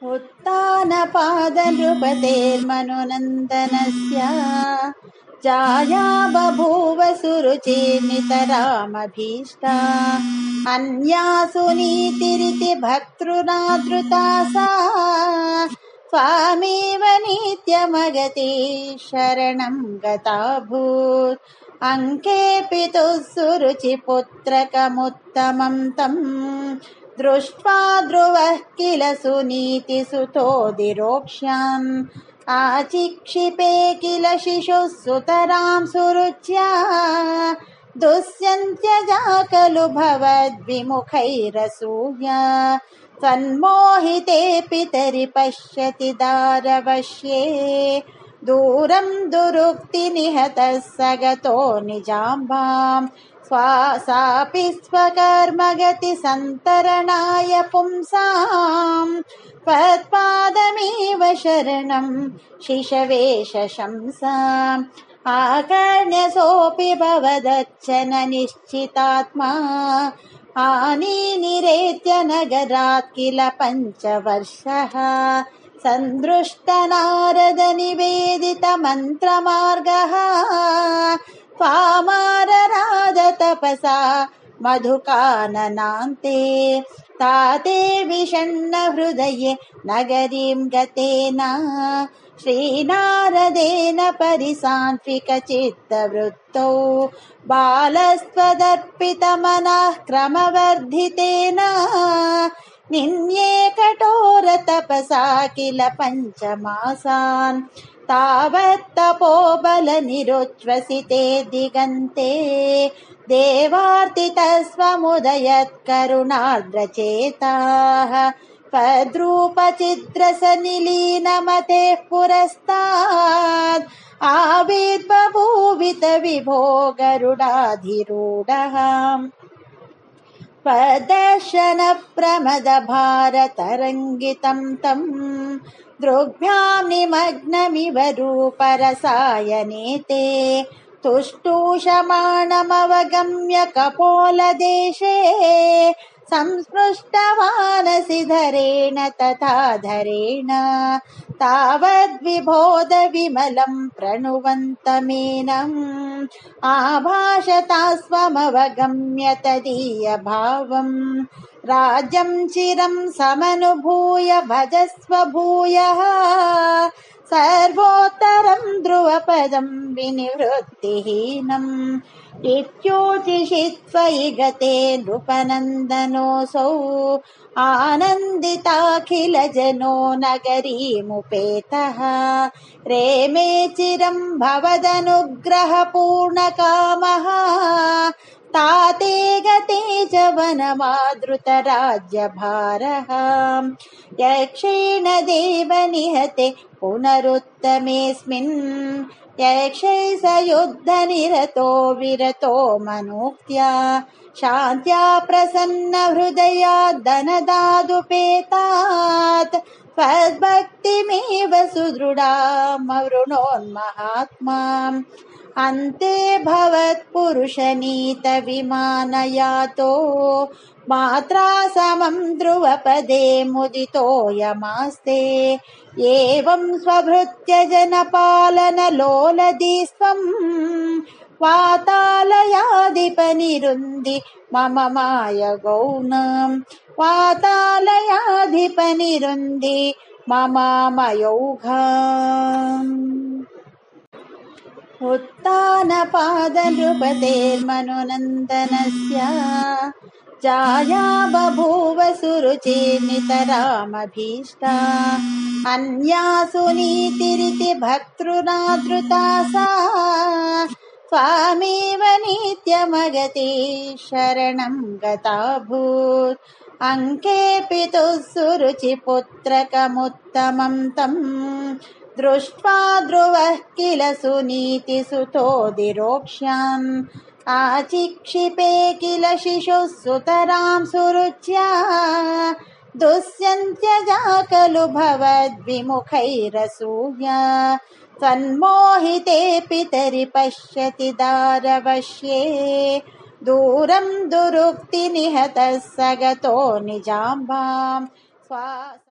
उत्तानपादनृपतेर्मनुनन्दनस्य जाया बभूव सुरुचिर्नितरामभीष्टा अन्यासु नीतिरिति भर्तृनादृता सा स्वामेव नित्यमगति शरणं गताभूत् अङ्के पितुः सुरुचिपुत्रकमुत्तमं तं दृष्ट्वा ध्रुवः किल सुनीतिसुतोऽधिरोक्ष्याम् आचिक्षिपे किल शिशुः सुतरां सुरुच्या दुष्यन्त्यजा खलु भवद्विमुखैरसूया सन्मोहिते पितरि पश्यति दारवश्ये दूरं दुरुक्तिनिहतः स गतो निजाम्बाम् सापि स्वकर्मगति सन्तरणाय पुंसाम् त्वत्पादमेव शरणं शिशवे शशंसाम् आकर्ण्यसोऽपि भवदच्छन निश्चितात्मा आनीनिरेत्य नगरात् किल पञ्चवर्षः सन्दृष्टनारदनिवेदितमन्त्रमार्गः त्वामारराध तपसा मधुकाननान्ते ताते विषण्णहृदये नगरीं गतेन श्रीनारदेन परिसान्त्विकचित्तवृत्तौ बालस्त्वदर्पितमनः क्रमवर्धितेन निन्ये कठोरतपसा किल पञ्चमासान् तावत्तपोबलनिरुच्छ्वसिते दिगन्ते देवार्तितस्वमुदयत्करुणार्द्रचेताः त्वद्रूपचित्रसनिलीनमतेः पुरस्तात् आविर्बभूवित विभो गरुडाधिरूढः त्वद्दर्शनप्रमदभारतरङ्गितं तं दृग्भ्यां निमग्नमिव रूपरसायने ते तुष्टूषमाणमवगम्य कपोलदेशे संस्पृष्टवानसि धरेण तथा धरेण तावद्विबोध विमलं प्रणुवन्तमेनम् आभाषता स्वमवगम्य तदीयभावम् राज्यं चिरं समनुभूय भजस्व भूयः सर्वोत्तरं ध्रुवपदं विनिवृत्तिहीनम् इत्योतिषित्वयि गते नृपनन्दनोऽसौ आनन्दिताखिलजनो नगरीमुपेतः रेमे चिरं भवदनुग्रहपूर्णकामः ताते गते च वनमादृतराज्यभारः यक्षेण देव निहते पुनरुत्तमेऽस्मिन् यक्षैः स युद्धनिरतो विरतो मनोक्त्या शान्त्या प्रसन्नहृदयाद्दनदादुपेतात् त्वद्भक्तिमेव सुदृढामवृणोन्महात्माम् अन्ते भवत्पुरुषनीतविमानयातो मात्रा समं ध्रुवपदे मुदितोऽयमास्ते एवं स्वभृत्य जनपालनलोलदीस्त्वं वातालयाधिपनिरुन्धि मम मायगौनं वातालयाधिपनिरुन्धि मम मयौघम् उत्तानपादनृपतेर्मनुनन्दनस्य जाया बभूव सुरुचिर्नितरामभीष्टा अन्यासु नीतिरिति भर्तृनादृता सा स्वामेव नित्यमगति शरणं गताभूत् अङ्के पितुः सुरुचिपुत्रकमुत्तमं तं दृष्ट्वा ध्रुवः किल सुनीतिसुतोऽधिरोक्ष्याम् आचिक्षिपे किल शिशुः सुतरां सुरुच्या दुष्यन्त्यजा खलु भवद्विमुखैरसूया सन्मोहिते पितरि पश्यति दारवश्ये दूरं दुरुक्तिनिहतः स गतो निजाम्बाम्